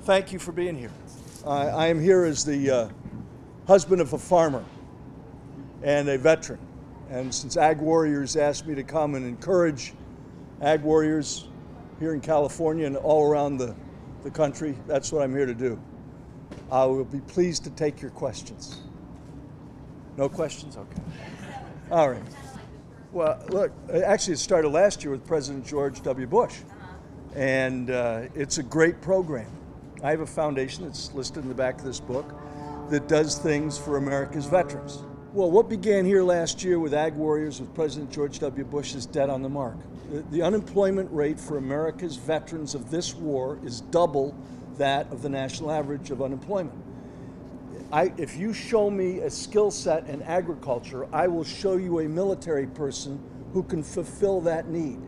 thank you for being here. I am here as the husband of a farmer and a veteran. And since Ag Warriors asked me to come and encourage Ag Warriors here in California and all around the country, that's what I'm here to do. I will be pleased to take your questions. No questions? Okay. All right. Well, look, actually it started last year with President George W. Bush. And it's a great program. I have a foundation that's listed in the back of this book that does things for America's veterans. Well, what began here last year with Ag Warriors with President George W. Bush is dead on the mark. The unemployment rate for America's veterans of this war is double that of the national average of unemployment. If you show me a skill set in agriculture, I will show you a military person who can fulfill that need.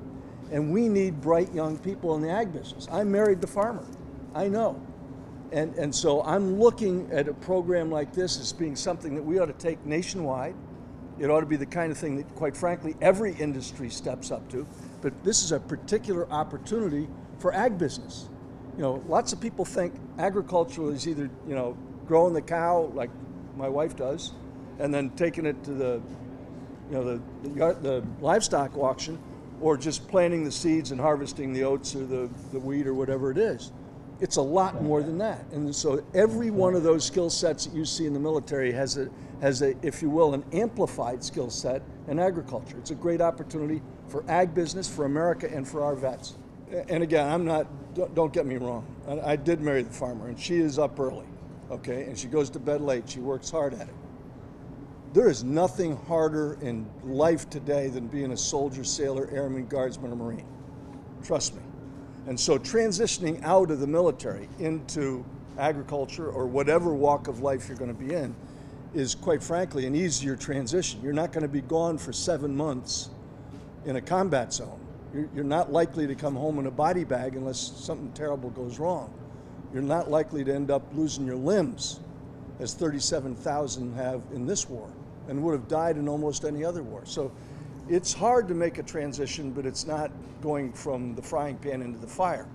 And we need bright young people in the ag business. I married the farmer, I know. And so I'm looking at a program like this as being something that we ought to take nationwide. It ought to be the kind of thing that, quite frankly, every industry steps up to. But this is a particular opportunity for ag business. You know, lots of people think agriculture is either, you know, growing the cow like my wife does, and then taking it to the, you know, the livestock auction, or just planting the seeds and harvesting the oats or the wheat or whatever it is. It's a lot more than that. And so every one of those skill sets that you see in the military has a, if you will, an amplified skill set in agriculture. It's a great opportunity for ag business, for America, and for our vets. And again, don't get me wrong. I did marry the farmer, and she is up early, okay? And she goes to bed late. She works hard at it. There is nothing harder in life today than being a soldier, sailor, airman, guardsman, or Marine. Trust me. And so transitioning out of the military into agriculture or whatever walk of life you're going to be in is, quite frankly, an easier transition. You're not going to be gone for 7 months in a combat zone. You're not likely to come home in a body bag unless something terrible goes wrong. You're not likely to end up losing your limbs, as 37,000 have in this war, and would have died in almost any other war. So it's hard to make a transition, but it's not going from the frying pan into the fire.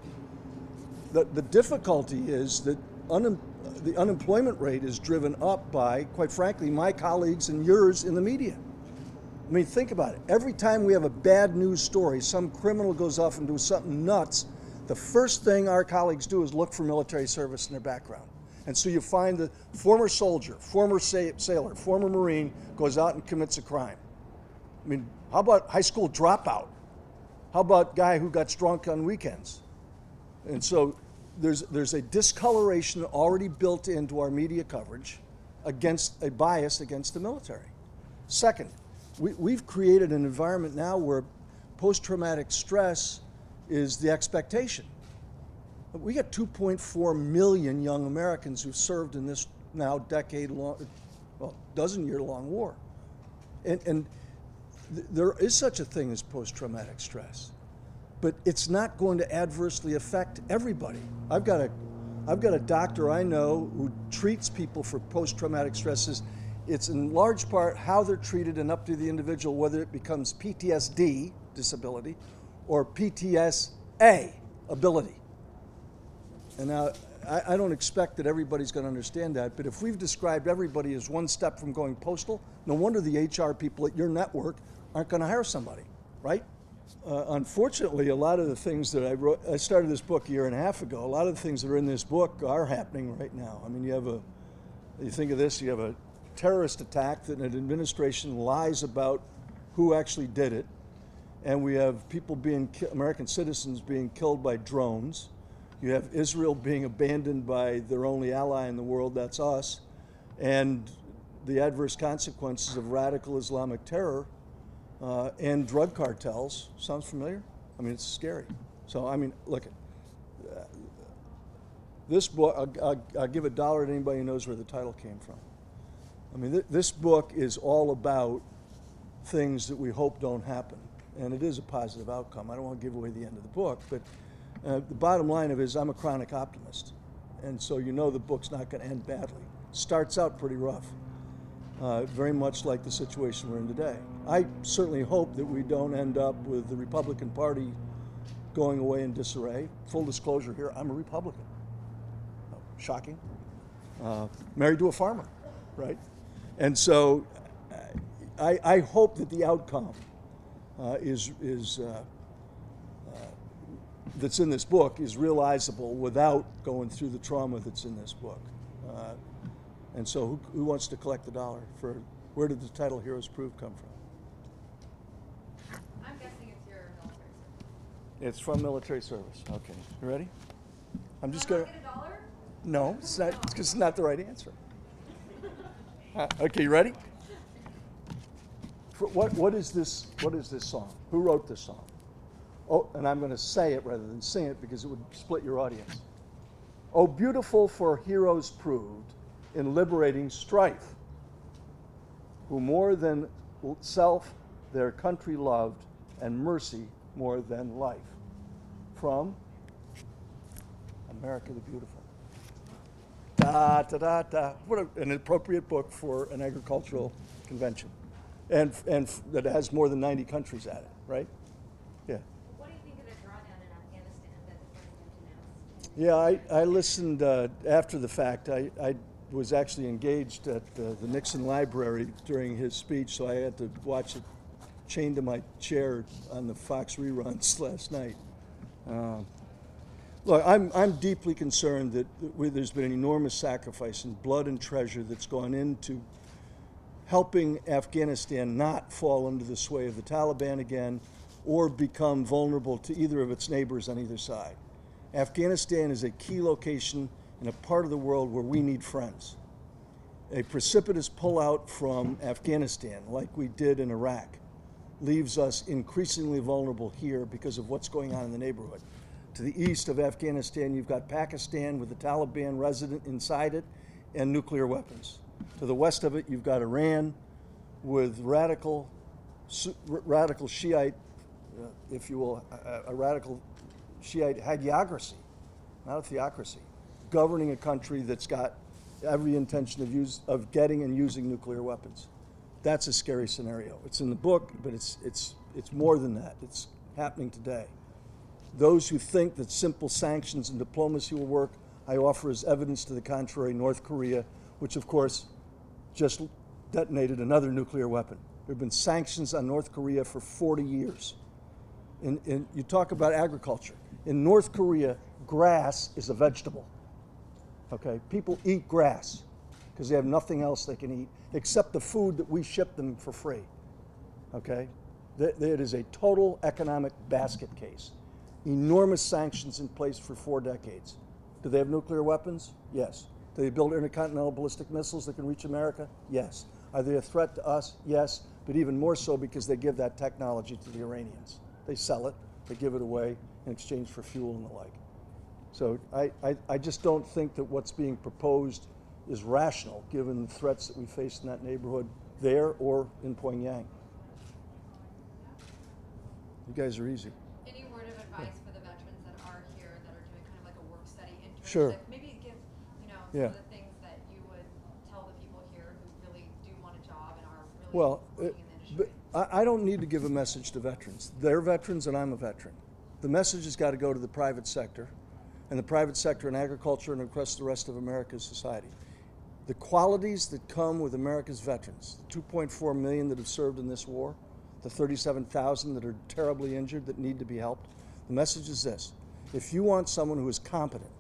The difficulty is that the unemployment rate is driven up by, quite frankly, my colleagues and yours in the media. I mean, think about it. Every time we have a bad news story, some criminal goes off and does something nuts, the first thing our colleagues do is look for military service in their background. And so you find the former soldier, former sailor, former Marine goes out and commits a crime. I mean, how about high school dropout? How about guy who got drunk on weekends? And so there's a discoloration already built into our media coverage against a bias against the military. Second, we've created an environment now where post-traumatic stress is the expectation. We got 2.4 million young Americans who've served in this now decade-long, well, dozen-year-long war. And there is such a thing as post-traumatic stress, but it's not going to adversely affect everybody. I've got a doctor I know who treats people for post-traumatic stresses. It's in large part how they're treated and up to the individual, whether it becomes PTSD, disability, or PTSA, ability. And now, I don't expect that everybody's going to understand that, but if we've described everybody as one step from going postal, no wonder the HR people at your network aren't going to hire somebody, right? Unfortunately, a lot of the things that I started this book a year and a half ago, a lot of the things that are in this book are happening right now. I mean, you think of this, you have a terrorist attack that an administration lies about who actually did it, and we have people American citizens being killed by drones. You have Israel being abandoned by their only ally in the world, that's us, and the adverse consequences of radical Islamic terror and drug cartels. Sounds familiar? I mean, it's scary. So, I mean, look, this book, I'll give $1 to anybody who knows where the title came from. I mean, this book is all about things that we hope don't happen, and it is a positive outcome. I don't want to give away the end of the book, but the bottom line of it is I'm a chronic optimist, and so you know the book's not going to end badly. Starts out pretty rough, very much like the situation we're in today. I certainly hope that we don't end up with the Republican Party going away in disarray. Full disclosure here, I'm a Republican. shocking, married to a farmer, right? And so I hope that the outcome that's in this book is realizable without going through the trauma that's in this book. And so who wants to collect the dollar for, where did the title Heroes Prove come from? I'm guessing it's your military service. It's from military service. Okay, you ready? I'm just Can I gonna. not get a dollar? No, it's not. It's 'cause it's not the right answer. Okay, you ready? What is this? What is this song? Who wrote this song? Oh, and I'm going to say it rather than sing it because it would split your audience. Oh, beautiful for heroes proved in liberating strife, who more than self their country loved, and mercy more than life. From America the Beautiful. Da, da, da, da. What an appropriate book for an agricultural convention. And that has more than 90 countries at it, right? Yeah. What do you think of the drawdown in Afghanistan that the president announced? Yeah, I listened after the fact. I was actually engaged at the Nixon Library during his speech, so I had to watch it chained to my chair on the Fox reruns last night. Look, I'm deeply concerned that there's been an enormous sacrifice and blood and treasure that's gone into helping Afghanistan not fall under the sway of the Taliban again or become vulnerable to either of its neighbors on either side. Afghanistan is a key location in a part of the world where we need friends. A precipitous pullout from Afghanistan, like we did in Iraq, leaves us increasingly vulnerable here because of what's going on in the neighborhood. To the east of Afghanistan, you've got Pakistan with the Taliban resident inside it and nuclear weapons. To the west of it, you've got Iran with radical Shiite, if you will, a radical Shiite hagiocracy, not a theocracy, governing a country that's got every intention of getting and using nuclear weapons. That's a scary scenario. It's in the book, but it's more than that. It's happening today. Those who think that simple sanctions and diplomacy will work, I offer as evidence to the contrary North Korea, which of course just detonated another nuclear weapon. There have been sanctions on North Korea for 40 years. You talk about agriculture. In North Korea, grass is a vegetable. Okay, people eat grass because they have nothing else they can eat except the food that we ship them for free. Okay, it is a total economic basket case. Enormous sanctions in place for 4 decades. Do they have nuclear weapons? Yes. Do they build intercontinental ballistic missiles that can reach America? Yes. Are they a threat to us? Yes, but even more so because they give that technology to the Iranians. They sell it, they give it away in exchange for fuel and the like. So I just don't think that what's being proposed is rational given the threats that we face in that neighborhood there or in Pyongyang. You guys are easy. Any word of advice for the veterans that are here that are doing kind of like a work study internship? Sure. Maybe give, some Yeah. of the things that you would tell the people here who really do want a job and are really Well, working in the industry. but I don't need to give a message to veterans. They're veterans and I'm a veteran. The message has got to go to the private sector and the private sector in agriculture and across the rest of America's society. The qualities that come with America's veterans, the 2.4 million that have served in this war, the 37,000 that are terribly injured that need to be helped, the message is this: if you want someone who is competent,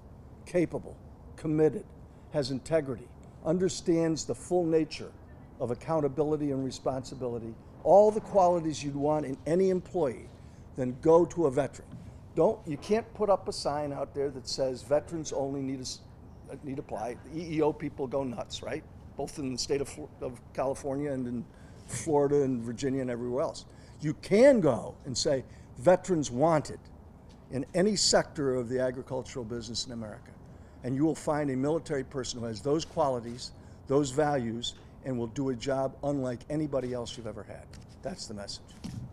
capable, committed, has integrity, understands the full nature of accountability and responsibility, all the qualities you'd want in any employee, then go to a veteran. You can't put up a sign out there that says veterans only need apply. The EEO people go nuts, right? Both in the state of California and in Florida and Virginia and everywhere else. You can go and say veterans wanted in any sector of the agricultural business in America. And you will find a military person who has those qualities, those values, and will do a job unlike anybody else you've ever had. That's the message.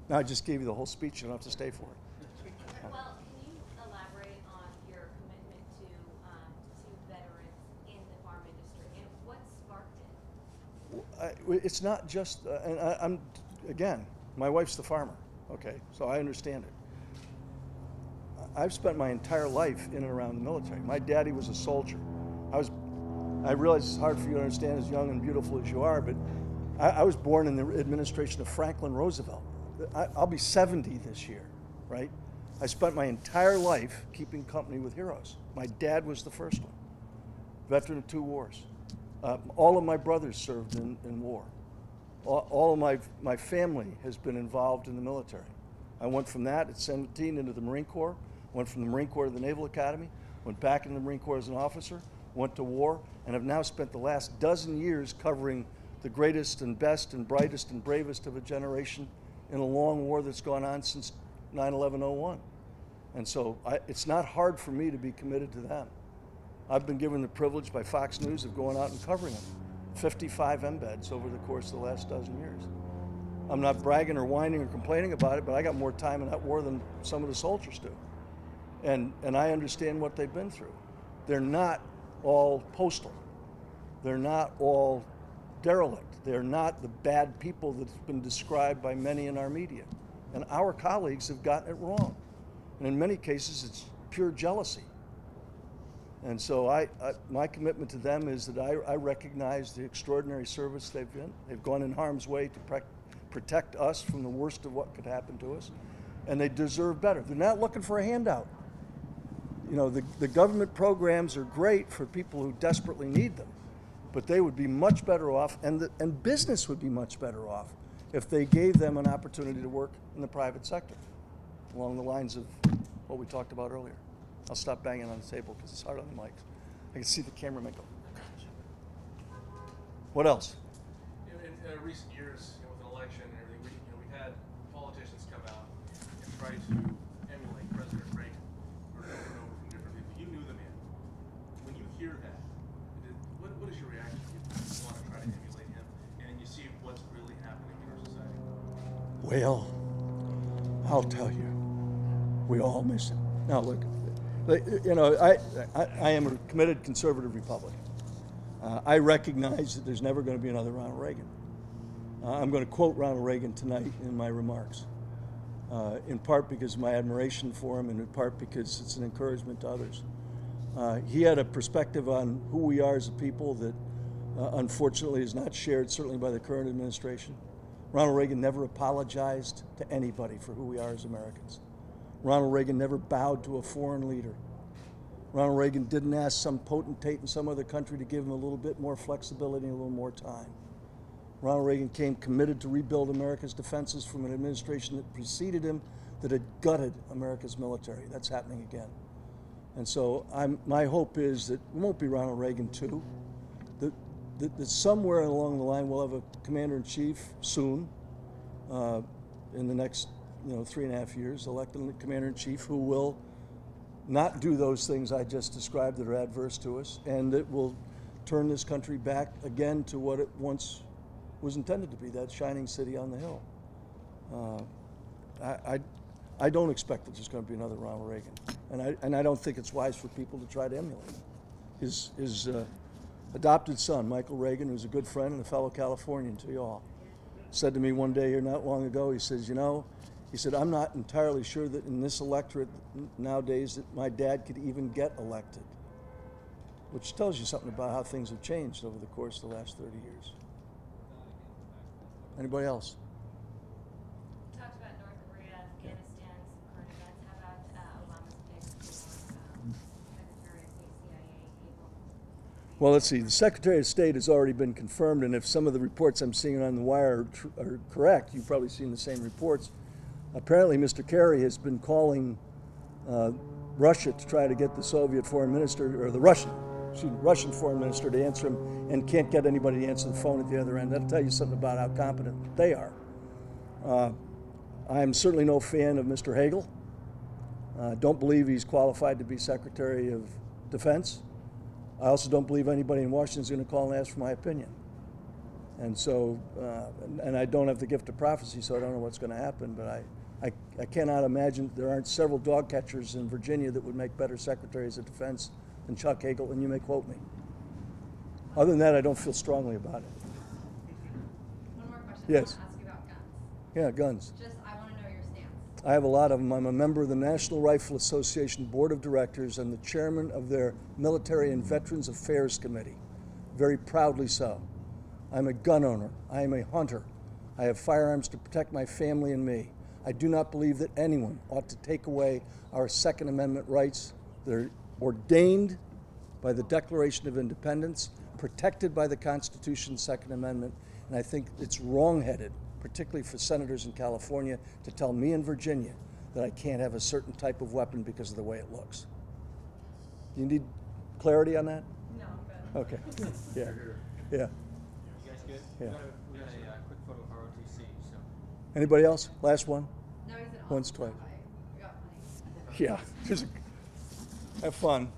Now I just gave you the whole speech. You don't have to stay for it. Well, can you elaborate on your commitment to veterans in the farm industry and what sparked it? It's not just, and again, my wife's the farmer, okay, so I understand it. I've spent my entire life in and around the military. My daddy was a soldier. I realize it's hard for you to understand as young and beautiful as you are, but I was born in the administration of Franklin Roosevelt. I'll be 70 this year, right? I spent my entire life keeping company with heroes. My dad was the first one, veteran of 2 wars. All of my brothers served in war. All of my family has been involved in the military. I went from that at 17 into the Marine Corps, went from the Marine Corps to the Naval Academy, went back in the Marine Corps as an officer, went to war, and have now spent the last dozen years covering the greatest and best and brightest and bravest of a generation in a long war that's gone on since 9/11/01. And so it's not hard for me to be committed to them. I've been given the privilege by Fox News of going out and covering them. 55 embeds over the course of the last dozen years. I'm not bragging or whining or complaining about it, but I got more time in that war than some of the soldiers do. And I understand what they've been through. They're not all postal. They're not all derelict. They're not the bad people that's been described by many in our media. And our colleagues have gotten it wrong. And in many cases, it's pure jealousy. And so my commitment to them is that I recognize the extraordinary service they've been. They've gone in harm's way to protect us from the worst of what could happen to us. And they deserve better. They're not looking for a handout. You know, the government programs are great for people who desperately need them, but they would be much better off, and business would be much better off if they gave them an opportunity to work in the private sector, along the lines of what we talked about earlier. I'll stop banging on the table because it's hard on the mics. I can see the cameraman go. What else? In recent years, with an election and everything, we've had politicians come out and try to emulate President Reagan over and over from different people. You knew the man. When you hear that, what is your reaction? You want to try to emulate him, and then you see what's really happening in our society. Well, I'll tell you, we all miss him. Now look, you know, I am a committed conservative Republican. I recognize that there's never going to be another Ronald Reagan. I'm going to quote Ronald Reagan tonight in my remarks, in part because of my admiration for him and in part because it's an encouragement to others. He had a perspective on who we are as a people that unfortunately is not shared, certainly by the current administration. Ronald Reagan never apologized to anybody for who we are as Americans. Ronald Reagan never bowed to a foreign leader. Ronald Reagan didn't ask some potentate in some other country to give him a little bit more flexibility and a little more time. Ronald Reagan came committed to rebuild America's defenses from an administration that preceded him that had gutted America's military. That's happening again. And so my hope is that it won't be Ronald Reagan too, that somewhere along the line we'll have a commander-in-chief soon, in the next 3.5 years, elected commander-in-chief who will not do those things I just described that are adverse to us, and that will turn this country back again to what it once was intended to be, that shining city on the hill. I don't expect that there's going to be another Ronald Reagan, and I don't think it's wise for people to try to emulate him. His adopted son, Michael Reagan, who's a good friend and a fellow Californian to you all, said to me one day here not long ago, he says, he said, I'm not entirely sure that in this electorate nowadays that my dad could even get elected, which tells you something about how things have changed over the course of the last 30 years. Anybody else? You talked about North Korea, Afghanistan, some current events. How about Obama's pick for Secretary of State, CIA, Hagel? Well, let's see. The Secretary of State has already been confirmed, and if some of the reports I'm seeing on the wire are correct, you've probably seen the same reports. Apparently, Mr. Kerry has been calling Russia to try to get the Soviet foreign minister, or the Russian foreign minister to answer him, and can't get anybody to answer the phone at the other end. That'll tell you something about how competent they are. I'm certainly no fan of Mr. Hagel. Don't believe he's qualified to be Secretary of Defense. I also don't believe anybody in Washington is going to call and ask for my opinion. And so, and I don't have the gift of prophecy, so I don't know what's going to happen, but I cannot imagine there aren't several dog catchers in Virginia that would make better Secretaries of Defense than Chuck Hagel, and you may quote me. Other than that, I don't feel strongly about it. One more question. Yes. I want to ask you about guns. Yeah, guns. Just, I want to know your stance. I have a lot of them. I'm a member of the National Rifle Association Board of Directors and the chairman of their Military and Veterans Affairs Committee. Very proudly so. I'm a gun owner. I am a hunter. I have firearms to protect my family and me. I do not believe that anyone ought to take away our Second Amendment rights that are ordained by the Declaration of Independence, protected by the Constitution's Second Amendment, and I think it's wrong-headed, particularly for senators in California, to tell me in Virginia that I can't have a certain type of weapon because of the way it looks. You need clarity on that? No, I'm good. Okay. Yeah. Yeah. You guys good? Yeah. We got a quick photo of ROTC, so. Anybody else? Last one? No, he's an Once, awesome twice. guy. We got plenty. Yeah. Have fun.